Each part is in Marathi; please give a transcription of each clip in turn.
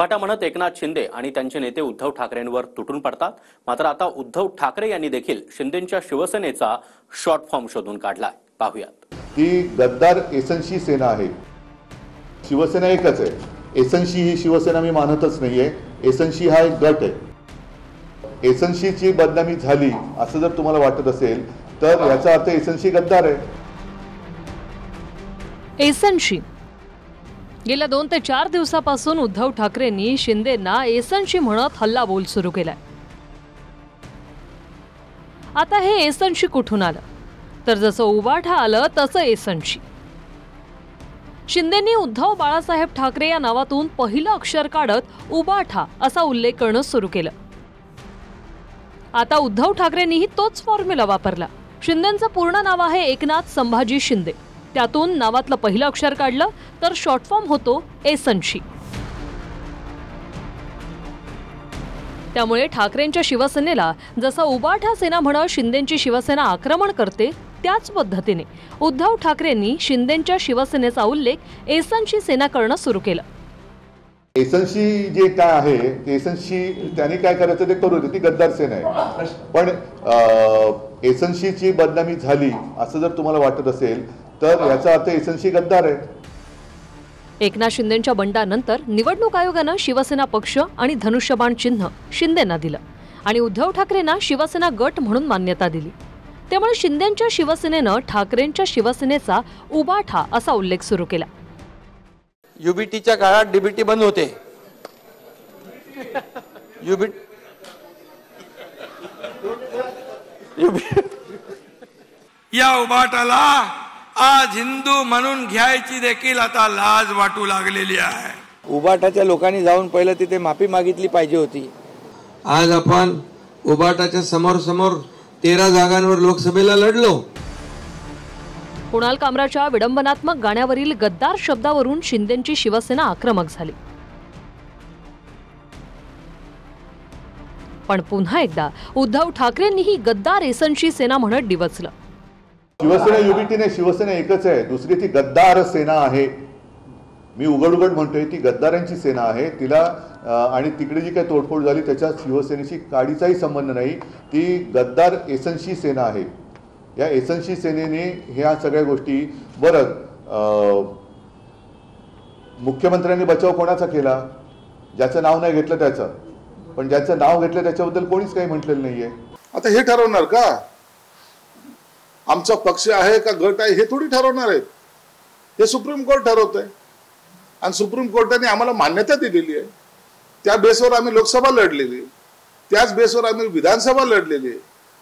उभाटा म्हणत एकनाथ शिंदे आणि त्यांचे नेते उद्धव ठाकरेंवर तुटून पडतात। मात्र आता उद्धव ठाकरे यांनी देखील शिंदेंच्या शिवसेनेचा शॉर्ट फॉर्म शोधून काढलाय। पाहूयात। ती गद्दार एसनशी सेना आहे। शिवसेना एकच आहे। एसनशी ही शिवसेना मी मानतच नाहीये। एसनशी हा एक गट आहे। एसनशीची बदनामी झाली असं जर तुम्हाला वाटत असेल तर याचा अर्थ एसनशी गद्दार आहे। एसनशी गेल्या 2 ते 4 दिवसापासून उद्धव ठाकरेंनी शिंदेंना एसनशी म्हणत हल्लाबोल सुरू केलाय। आता हे एसनशी कुठून आलं तर जसं उभाटा आलं तसं एसनशी। शिंदेंनी उद्धव बाळासाहेब ठाकरे या नावातून पहिलं अक्षर काढत उभाटा असा उल्लेख करणं सुरू केलं। आता उद्धव ठाकरेंनीही तोच फॉर्म्युला वापरला। शिंदेंचं पूर्ण नाव आहे एकनाथ संभाजी शिंदे, त्यातून नावातलं पहिलं अक्षर काढलं तर शॉर्ट फॉर्म होतो एसनशी। त्यामुळे ठाकरेंच्या शिवसेनेला जसं उभाटा सेना म्हणत शिंदेंची शिवसेना आक्रमण करते त्याच पद्धतीने उद्धव ठाकरेंनी शिंदेंच्या शिवसेनेचा उल्लेख एसनशी सेना करणं सुरू केलं। एसनशी जे काय आहे ते एसनशी त्यांनी काय करायचं ते करू दे, ती गद्दार सेना आहे। पण एसनशीची बदनामी झाली असं जर तुम्हाला वाटत असेल तर याचा अर्थ एसनशी गद्दार आहे। एकनाथ शिंदेंच्या बंडानंतर निवडणूक आयोगानं शिवसेना पक्ष आणि धनुष्यबाण चिन्ह शिंदेंना दिलं आणि उद्धव ठाकरेंना शिवसेना गट म्हणून मान्यता दिली। त्यामुळे शिंदेंच्या शिवसेनेनं ठाकरेंच्या शिवसेनेचा उभाटा असा उल्लेख सुरू केला। यूबीटीच्या काळात डीबीटी बंद होते। या उभाटाला आज हिंदू म्हणून घ्यायची देखील आता लाज वाटू लागलेली आहे। उभाटाच्या लोकांनी जाऊन पहिलं तिथे माफी मागितली पाहिजे होती। आज आपण उभाटाच्या समोर 13 जागांवर लोकसभेला लढलो। कुणाल कामराच्या विडंबनात्मक गाण्यावरील गद्दार शब्दावरून शिंदेंची शिवसेना आक्रमक झाली। पण पुन्हा एकदा उद्धव ठाकरेंनीही गद्दार एसनशी सेना म्हणत डिवचलं। शिवसेना युबीटी नाही, शिवसेना एकच आहे। दुसरी ती गद्दार सेना आहे। मी उघड म्हणतोय ती गद्दारांची सेना आहे। तिला आणि तिकडे जी काही तोडफोड झाली त्याच्या शिवसेनेशी काडीचाही संबंध नाही। ती गद्दार एसनशी सेना आहे। या एसनशी सेनेने ह्या सगळ्या गोष्टी बरं मुख्यमंत्र्यांनी बचाव कोणाचा केला? ज्याचं नाव नाही घेतलं त्याचं, पण ज्याचं नाव घेतलं त्याच्याबद्दल कोणीच काही म्हटलेलं नाहीये। आता हे ठरवणार का आमचा पक्ष आहे का गट आहे? हे थोडी ठरवणार आहे, हे सुप्रीम कोर्ट ठरवतंय आणि सुप्रीम कोर्टाने आम्हाला मान्यता दिलेली आहे। त्या बेसवर आम्ही लोकसभा लढलेली, त्याच बेसवर आम्ही विधानसभा लढलेली आहे।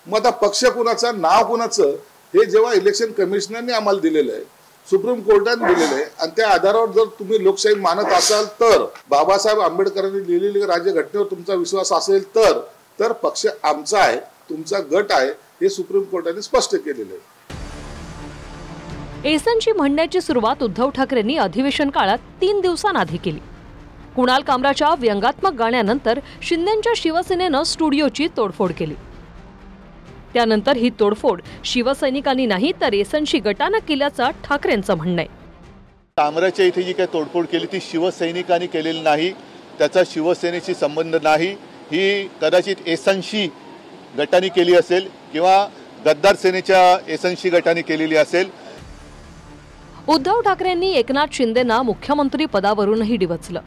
मग आता पक्ष कुणाचा, नाव कुणाचं, हे जेव्हा इलेक्शन कमिशनरने आम्हाला दिलेलं आहे, सुप्रीम कोर्टाने दिलेलं आहे आणि त्या आधारावर जर तुम्ही लोकशाही मानत असाल तर, बाबासाहेब आंबेडकरांनी लिहिलेल्या राज्यघटनेवर तुमचा विश्वास असेल तर पक्ष आमचा आहे, तुमचा गट आहे, हे सुप्रीम कोर्टाने स्पष्ट केलेलं आहे। एसनशी म्हणण्याची सुरुवात उद्धव ठाकरेंनी अधिवेशन काळात 3 दिवसांआधी केली। कुणाल कामराच्या व्यंगात्मक गाण्यानंतर शिंदेंच्या शिवसेनेनं स्टुडिओची तोडफोड केली। त्यानंतर ही तोडफोड शिवसैनिकांनी नाही तर एसनशी गटानं केल्याचं ठाकरेंचं म्हणणं आहे। कामराच्या इथे जी काही तोडफोड केली ती शिवसैनिकांनी केलेली नाही, त्याचा शिवसेनेशी संबंध नाही। ही कदाचित एसनशी गटाने केली असेल किंवा गद्दार सेनेच्या एसनशी गटाने केलेली असेल। उद्धव ठाकरेंनी एकनाथ शिंदेंना मुख्यमंत्री पदावरूनही डिवचलं।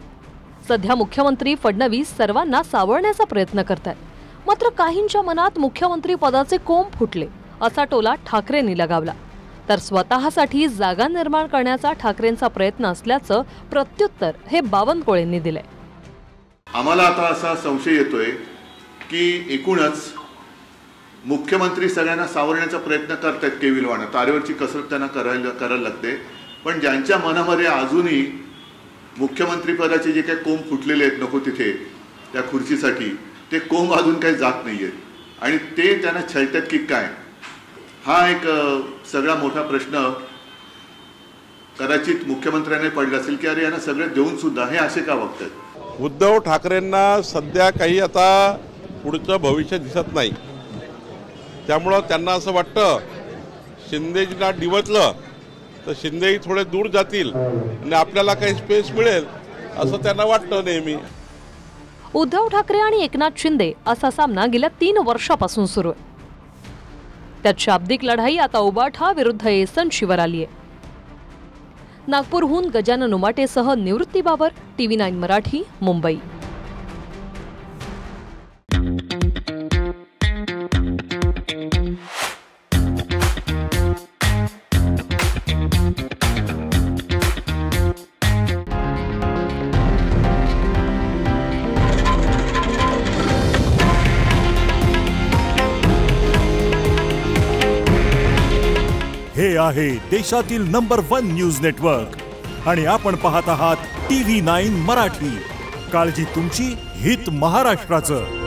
सध्या मुख्यमंत्री फडणवीस सर्वांना सावरण्याचा प्रयत्न करतात, मात्र काहींच्या मनात मुख्यमंत्री पदाचे कोंब फुटले असा टोला ठाकरेंनी लगावला। तर स्वतःसाठी जागा निर्माण करण्याचा ठाकरेंचा प्रयत्न असल्याचं प्रत्युत्तर हे बावनकुळेंनी दिलंय। आम्हाला आता असा संशय येतोय की एकूणच मुख्यमंत्री सगळ्यांना सावरण्याचा प्रयत्न करतात केविलवाणं, तारेवरची कसरत त्यांना करायला लागते। पण ज्यांच्या मनामध्ये अजूनही मुख्यमंत्री पदाचे जे काही कोंब फुटलेले आहेत नको तिथे त्या खुर्चीसाठी, ते कोंब अजून काही जात नाहीयेत आणि ते त्यांना छळतात की काय, हा एक सगळा मोठा प्रश्न कदाचित मुख्यमंत्र्यांनी पडला असेल की अरे यांना सगळे देऊन सुद्धा हे असे का वागतात। उद्धव ठाकरेंना सध्या काही आता पुढचं भविष्य दिसत नाही, त्यामुळं त्यांना असं वाटतं शिंदेजींना डिवचलं तर शिंदेही थोडे दूर जातील आणि आपल्याला काही स्पेस मिळेल असं त्यांना वाटतं नेहमी। उद्धव ठाकरे आणि एकनाथ शिंदे असा सामना गेल्या 3 वर्षापासून सुरू आहे. त्यात शाब्दिक लढाई आता उबाठा विरुद्ध येसनशीवर आली आहे. नागपूरहून गजानन उमाटेसह निवृत्ती बाबर, TV9 मराठी, मुंबई. हे आहे देशातील नंबर 1 न्यूज नेटवर्क आणि आपण पाहत आहात TV9 मराठी. काळजी तुमची, हित महाराष्ट्राचं.